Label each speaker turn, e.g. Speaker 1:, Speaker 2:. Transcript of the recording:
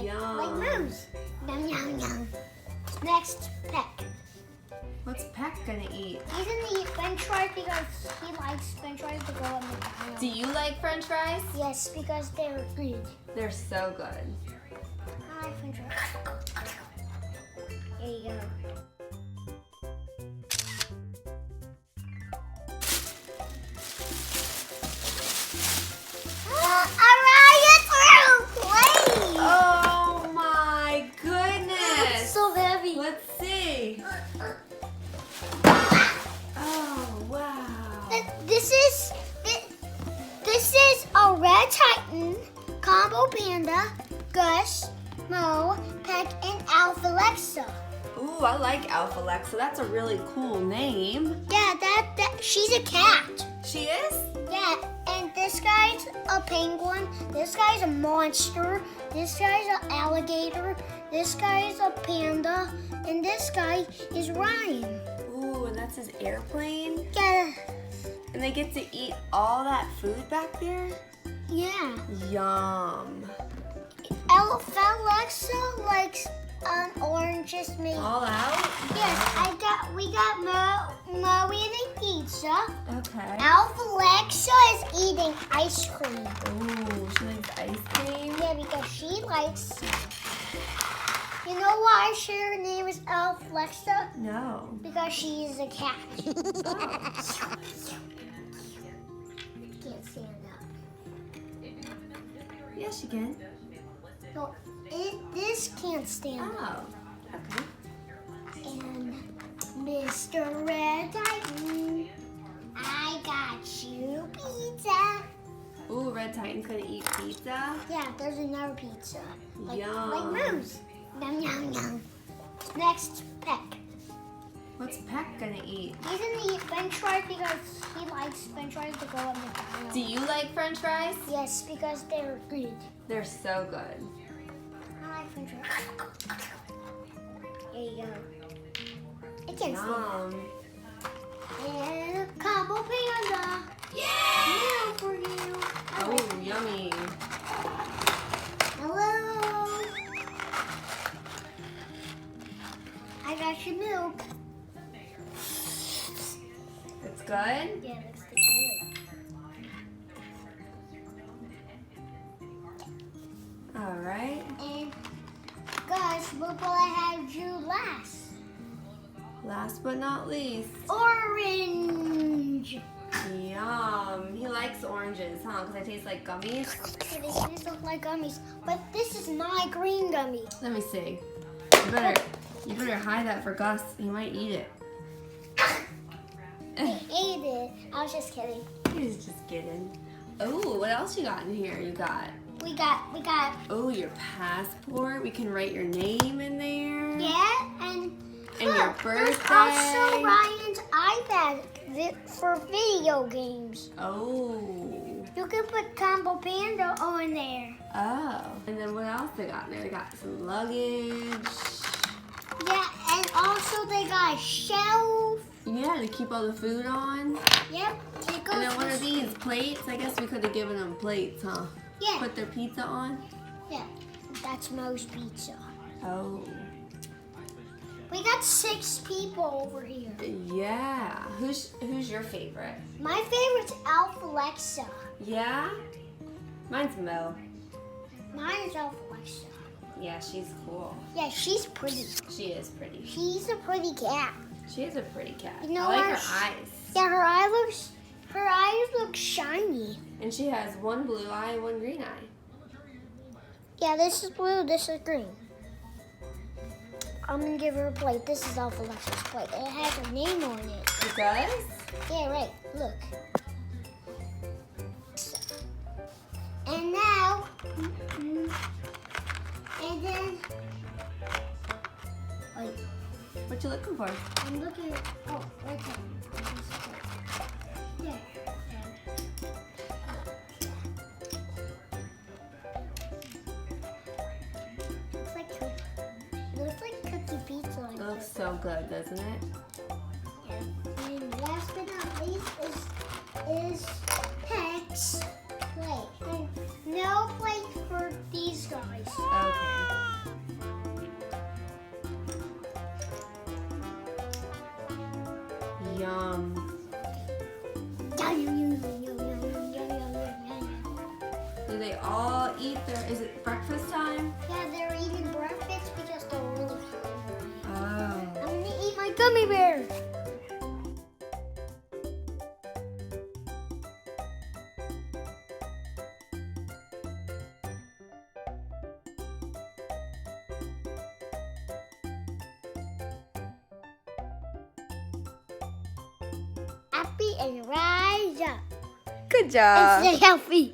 Speaker 1: Yum.
Speaker 2: Like moose. Yum, yum, yum. Next, Peck.
Speaker 1: What's Peck gonna eat?
Speaker 2: He's gonna eat french fries because he likes french fries to go on McDonald's.
Speaker 1: Do you like french fries?
Speaker 2: Yes, because they're good.
Speaker 1: They're so good.
Speaker 2: I like french fries. There you go.
Speaker 1: Oh my goodness!
Speaker 2: It's so heavy.
Speaker 1: Let's see. Oh wow!
Speaker 2: This is a Red Titan, Combo Panda, Gus, Mo, Peck, and Alpha Alexa.
Speaker 1: Ooh, I like Alpha Alexa. That's a really cool name.
Speaker 2: Yeah, that she's a cat.
Speaker 1: She is?
Speaker 2: Yeah, and this guy's a penguin. This guy's a monster. This guy's an alligator. This guy's a panda, and this guy is Ryan.
Speaker 1: Ooh, and that's his airplane.
Speaker 2: Yeah.
Speaker 1: And they get to eat all that food back there?
Speaker 2: Yeah.
Speaker 1: Yum.
Speaker 2: Alpha Alexa likes oranges made.
Speaker 1: All out?
Speaker 2: Yes, we got Mo eating pizza.
Speaker 1: Okay.
Speaker 2: Alpha Alexa is eating ice cream.
Speaker 1: Ooh, she likes ice cream?
Speaker 2: Yeah, because she likes. You know why her name is Alpha Alexa?
Speaker 1: No.
Speaker 2: Because she is a cat.
Speaker 1: Oh.
Speaker 2: Can't stand up.
Speaker 1: Yes, she can.
Speaker 2: No, this can't stand up.
Speaker 1: Oh, okay.
Speaker 2: And Mr. Red Titan, I got you pizza.
Speaker 1: Ooh, Red Titan's gonna eat pizza.
Speaker 2: Yeah, there's another pizza.
Speaker 1: Yum.
Speaker 2: Like moose. Yum, yum, yum. Next, Peck.
Speaker 1: What's Peck gonna eat?
Speaker 2: He's gonna eat french fries because he likes french fries to go on McDonald's.
Speaker 1: Do you like french fries?
Speaker 2: Yes, because they're good.
Speaker 1: They're so good.
Speaker 2: I like french fries. There you go. I can't stand
Speaker 1: Yum.
Speaker 2: it. And Combo Panda.
Speaker 1: Yeah!
Speaker 2: Now for you.
Speaker 1: Oh, yummy.
Speaker 2: Hello. I got your milk.
Speaker 1: It's good?
Speaker 2: Yeah, that's the good.
Speaker 1: All right.
Speaker 2: And guys, look what I had you last.
Speaker 1: Last but not least.
Speaker 2: Orange.
Speaker 1: Yum. He likes oranges, huh? Because they taste like gummies.
Speaker 2: Okay, they taste like gummies, but this is my green gummy.
Speaker 1: Let me see. You better hide that for Gus. He might eat it.
Speaker 2: I ate it. I was just kidding.
Speaker 1: He's just kidding. Oh, what else you got in here? You got.
Speaker 2: We got.
Speaker 1: Oh, your passport. We can write your name in there.
Speaker 2: Yeah, and
Speaker 1: your
Speaker 2: look,
Speaker 1: birthday.
Speaker 2: there's also Ryan's iPad for video games.
Speaker 1: Oh.
Speaker 2: You can put Combo Panda on there.
Speaker 1: Oh. And then what else they got in there? They got some luggage.
Speaker 2: Yeah, and also they got a shelf.
Speaker 1: Yeah, to keep all the food on.
Speaker 2: Yep.
Speaker 1: And then what are these? Plates? I guess we could have given them plates, huh?
Speaker 2: Yeah.
Speaker 1: Put their pizza on?
Speaker 2: Yeah. That's Mo's pizza.
Speaker 1: Oh.
Speaker 2: We got 6 people over here.
Speaker 1: Yeah. Who's your favorite?
Speaker 2: My favorite's Alpha Alexa.
Speaker 1: Yeah? Mine's Mo.
Speaker 2: Mine is Alpha Alexa.
Speaker 1: Yeah, she's cool.
Speaker 2: Yeah, she's pretty.
Speaker 1: She is pretty.
Speaker 2: She's a pretty cat.
Speaker 1: She is a pretty cat.
Speaker 2: You know
Speaker 1: I like
Speaker 2: what?
Speaker 1: her eyes.
Speaker 2: Yeah, her eyes look shiny.
Speaker 1: And she has one blue eye and one green eye.
Speaker 2: Yeah, this is blue, this is green. I'm gonna give her a plate. This is Alpha Alexa's plate. It has her name on it.
Speaker 1: It does?
Speaker 2: Yeah, right. Look. And now, and then, wait.
Speaker 1: What you looking for?
Speaker 2: I'm looking at, oh, right there. Yeah. Looks like cookie pizza. Like
Speaker 1: It looks so good, doesn't it?
Speaker 2: Yeah. And last but not least is Peck's plate. And no plate for these guys.
Speaker 1: Okay. Yum. Do they all eat is it breakfast time?
Speaker 2: Yeah, they're eating breakfast because they're really hungry.
Speaker 1: Oh.
Speaker 2: I'm gonna eat my gummy bear. Happy and rise up.
Speaker 1: Good job.
Speaker 2: And stay healthy.